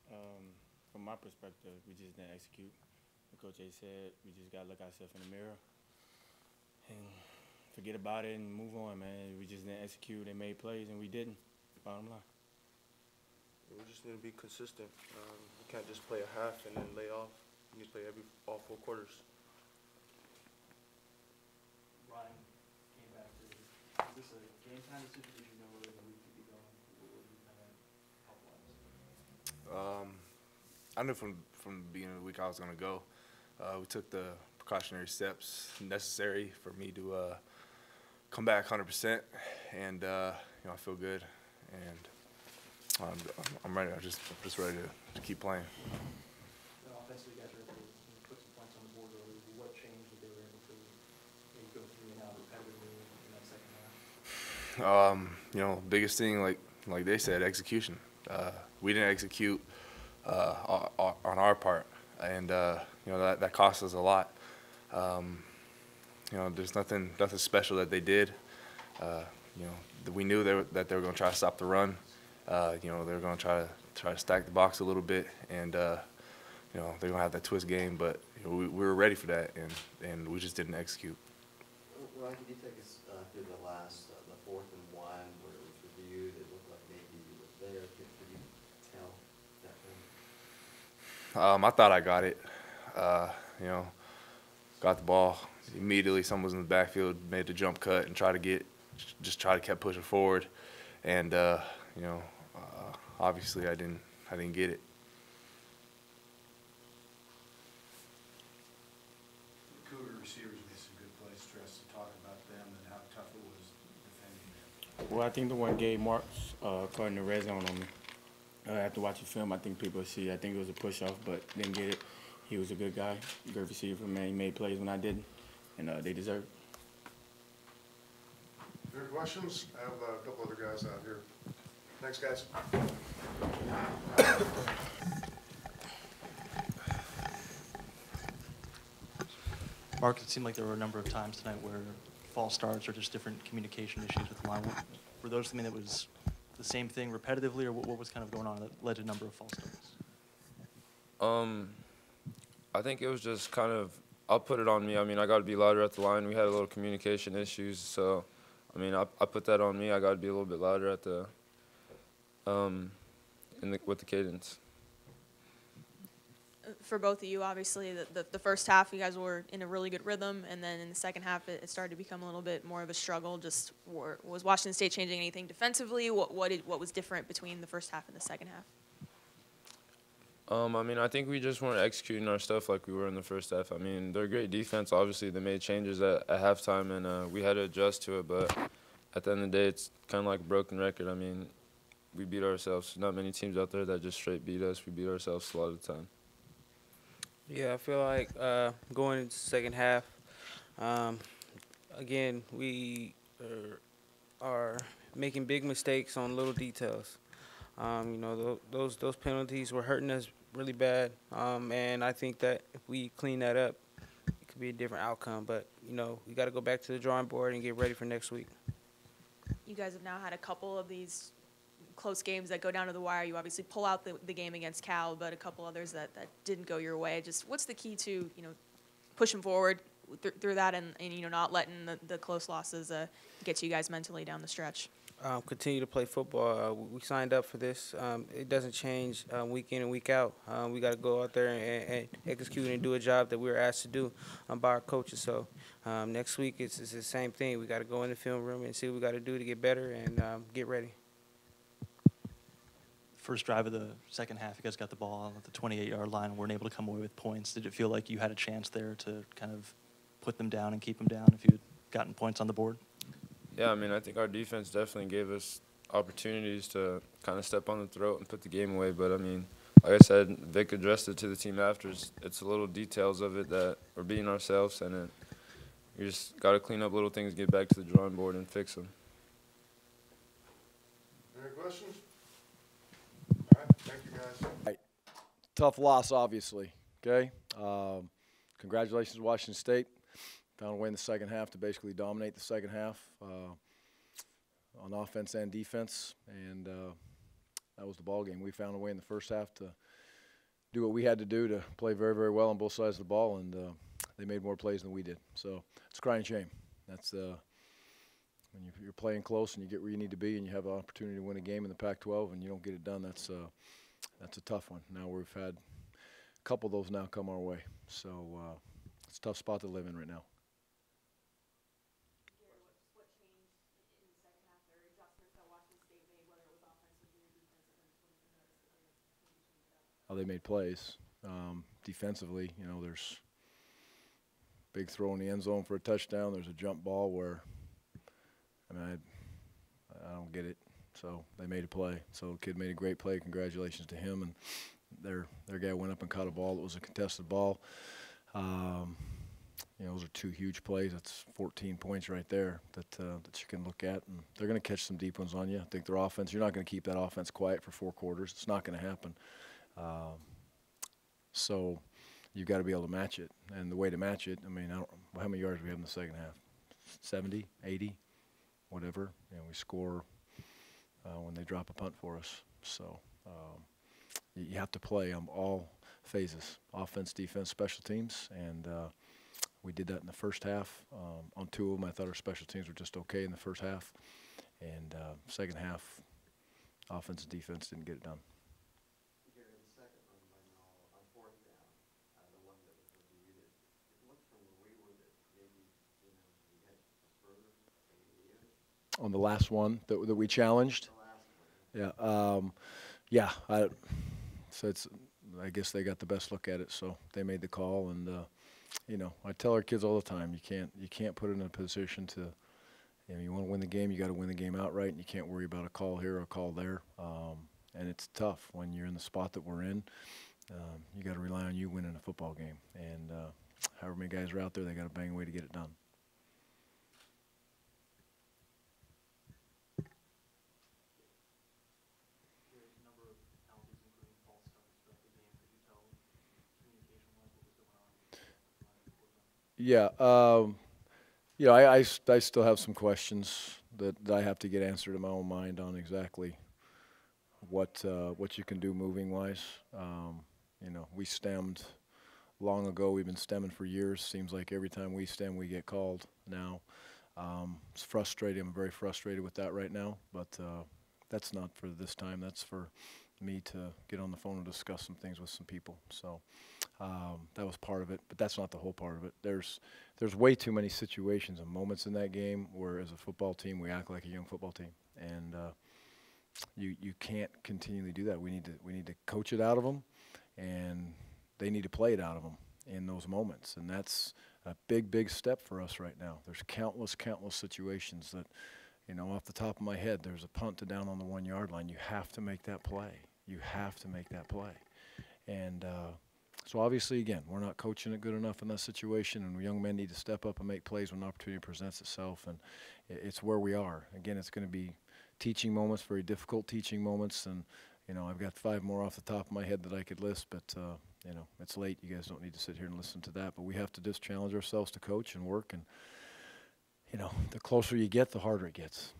From my perspective, we just didn't execute. Like Coach A said, we just got to look ourselves in the mirror and forget about it and move on, man. We just didn't execute. They made plays, and we didn't. Bottom line. We just need to be consistent. We can't just play a half and then lay off. We need to play all 4 quarters. Ryan came back to this. Is this a game time decision? Did you know where the week could be going? What would you kind of help wise? I knew from the beginning of the week I was going to go. We took the precautionary steps necessary for me to come back 100%, and I feel good, and I'm ready. I'm just ready to keep playing. Offensively, you guys were able to put some points on the board early. What changed that they were able to maybe go 3 and out repetitively in that second half? Biggest thing, like they said, execution. We didn't execute on our part, and that cost us a lot. There's nothing special that they did. We knew that they were going to try to stop the run. They were going to try to stack the box a little bit, and they're going to have that twist game. But we were ready for that, and we just didn't execute. Ryan, could you take us through the last, the 4th and 1, where it was reviewed? It looked like maybe you were there. Could you tell that thing? I thought I got it. Got the ball immediately. Someone was in the backfield, made the jump cut, and try to keep pushing forward. And obviously I didn't get it. The Cougar receivers made some good plays. Stress to talk about them and how tough it was defending them. Well, I think the one Gabe Marks caught in the red zone on me. After watching film, I think people see. I think it was a push-off, but didn't get it. He was a good guy, good receiver, man. He made plays when I didn't, and they deserved it. Any other questions? I have a couple other guys out here. Thanks, guys. Mark, it seemed like there were a number of times tonight where false starts or just different communication issues with the line. Were those something that was the same thing repetitively, or what was kind of going on that led to a number of false starts? I think it was just kind of, I'll put it on me. I mean, I got to be louder at the line. We had a little communication issues, so, I mean, I put that on me. I got to be a little bit louder at the, with the cadence. For both of you, obviously, the first half, you guys were in a really good rhythm, and then in the second half, it started to become a little bit more of a struggle. Just was Washington State changing anything defensively? What was different between the first half and the second half? I mean, I think we just weren't executing our stuff like we were in the first half. I mean, they're a great defense. Obviously, they made changes at halftime, and we had to adjust to it. But at the end of the day, it's kind of like a broken record. I mean, we beat ourselves. Not many teams out there that just straight beat us. We beat ourselves a lot of the time. Yeah, I feel like going into the second half, again, we are making big mistakes on little details. Those penalties were hurting us really bad, and I think that if we clean that up, it could be a different outcome. But, we got to go back to the drawing board and get ready for next week. You guys have now had a couple of these close games that go down to the wire. You obviously pull out the game against Cal, but a couple others that didn't go your way. Just what's the key to, pushing forward through that and not letting the close losses get you guys mentally down the stretch? Continue to play football. We signed up for this. It doesn't change week in and week out. We got to go out there and execute and do a job that we were asked to do by our coaches. So next week it's the same thing. We got to go in the film room and see what we got to do to get better and get ready. First drive of the second half, you guys got the ball at the 28-yard line and weren't able to come away with points. Did it feel like you had a chance there to kind of put them down and keep them down if you had gotten points on the board? Yeah, I mean, I think our defense definitely gave us opportunities to kind of step on the throat and put the game away. But, I mean, like I said, Vic addressed it to the team after. It's the little details of it that we're beating ourselves, and you just got to clean up little things, get back to the drawing board, and fix them. Any questions? All right, thank you, guys. Right. Tough loss, obviously, okay? Congratulations, Washington State. Found a way in the second half to basically dominate the second half on offense and defense, and that was the ball game. We found a way in the first half to do what we had to do to play very, very well on both sides of the ball, and they made more plays than we did. So it's a crying shame. That's when you're playing close and you get where you need to be and you have an opportunity to win a game in the Pac-12 and you don't get it done. That's a tough one. Now we've had a couple of those now come our way, so it's a tough spot to live in right now. How they made plays. Defensively, you know, there's big throw in the end zone for a touchdown. There's a jump ball where, I mean, I don't get it. So they made a play. So the kid made a great play. Congratulations to him. And their guy went up and caught a ball that was a contested ball. You know, those are two huge plays. That's 14 points right there that you can look at. And they're going to catch some deep ones on you. I think their offense, you're not going to keep that offense quiet for 4 quarters. It's not going to happen. So you've got to be able to match it. And the way to match it, I mean, how many yards do we have in the second half? 70, 80, whatever. You know, we score when they drop a punt for us. So you have to play on all phases, offense, defense, special teams. And we did that in the first half. On 2 of them, I thought our special teams were just okay in the first half. And second half, offense and defense didn't get it done. On the last one that we challenged, yeah, so I guess they got the best look at it, so they made the call, and you know, I tell our kids all the time, you can't put it in a position to, you know, you want to win the game, you got to win the game outright, and you can't worry about a call here or a call there, and it's tough when you're in the spot that we're in. You got to rely on you winning a football game, and however many guys are out there, they got to bang away to get it done. Yeah, you know, I still have some questions that I have to get answered in my own mind on exactly what you can do moving wise. You know, we stemmed long ago. We've been stemming for years. Seems like every time we stem, we get called now. It's frustrating. I'm very frustrated with that right now, but that's not for this time. That's for me to get on the phone and discuss some things with some people. So that was part of it, but that's not the whole part of it. There's way too many situations and moments in that game where, as a football team, we act like a young football team, and you can't continually do that. We need to coach it out of them, and they need to play it out of them in those moments, and that's a big step for us right now. There's countless situations that, you know, off the top of my head, there's a punt to down on the 1 yard line. You have to make that play. You have to make that play. And so obviously, again, we're not coaching it good enough in that situation, and young men need to step up and make plays when an opportunity presents itself, and it's where we are. Again, it's going to be teaching moments, very difficult teaching moments, and, you know, I've got 5 more off the top of my head that I could list, but, you know, it's late. You guys don't need to sit here and listen to that, but we have to just challenge ourselves to coach and work, and, you know, the closer you get, the harder it gets.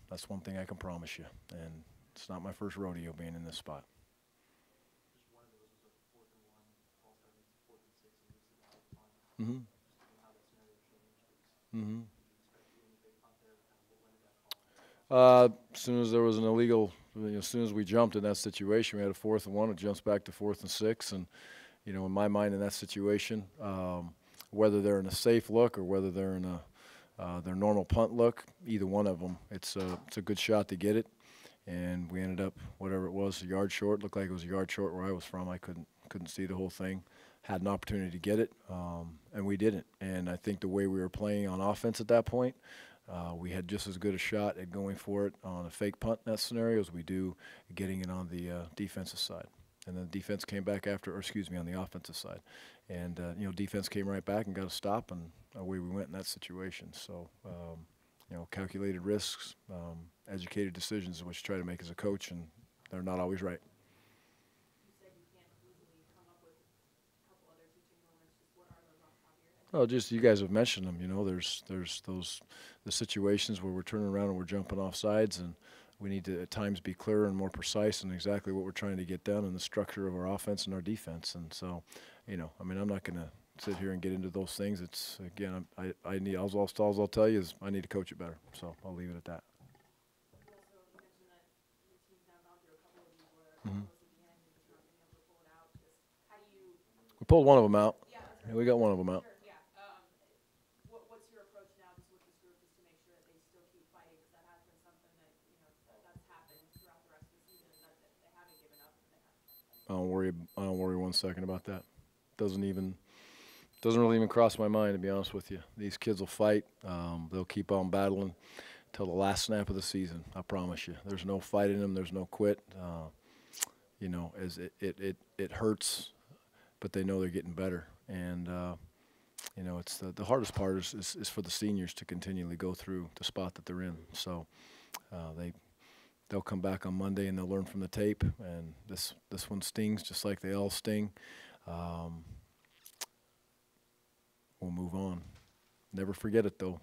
That's one thing I can promise you, and it's not my first rodeo being in this spot. Mm-hmm. Mm-hmm. As soon as there was an illegal, you know, as soon as we jumped in that situation, we had a 4th and 1. It jumps back to 4th and 6, and, you know, in my mind, in that situation, whether they're in a safe look or whether they're in their normal punt look, either one of them, it's a good shot to get it. And we ended up, whatever it was, a yard short. Looked like it was a yard short where I was from. I couldn't see the whole thing. Had an opportunity to get it, and we didn't. And I think the way we were playing on offense at that point, we had just as good a shot at going for it on a fake punt in that scenario as we do getting it on the defensive side. And then the defense came back after, or excuse me, on the offensive side. And, you know, defense came right back and got a stop, and away we went in that situation. So, you know, calculated risks, educated decisions is what you try to make as a coach, and they're not always right. You said you can't easily come up with a couple other teaching moments. Just what are those off the top of your head? Well, just you guys have mentioned them. You know, there's the situations where we're turning around and we're jumping off sides, and we need to at times be clearer and more precise in exactly what we're trying to get done and the structure of our offense and our defense. And so, you know, I mean, I'm not going to sit here and get into those things. It's, again, I need, all I'll tell you is I need to coach it better. So I'll leave it at that. Mhm. We pulled one of them out. Yeah, we got one of them out. What's your approach now just with this group just to make sure that they still keep fighting? Because that has been something that, you know, that's happened throughout the rest of the season, that they haven't given up and they haven't. I don't worry 1 second about that. Doesn't really even cross my mind, to be honest with you. These kids will fight. They'll keep on battling till the last snap of the season. I promise you. There's no fight in them. There's no quit. You know, as it hurts, but they know they're getting better. And you know, it's the hardest part is for the seniors to continually go through the spot that they're in. So they'll come back on Monday and they'll learn from the tape. And this one stings just like they all sting. We'll move on. Never forget it though.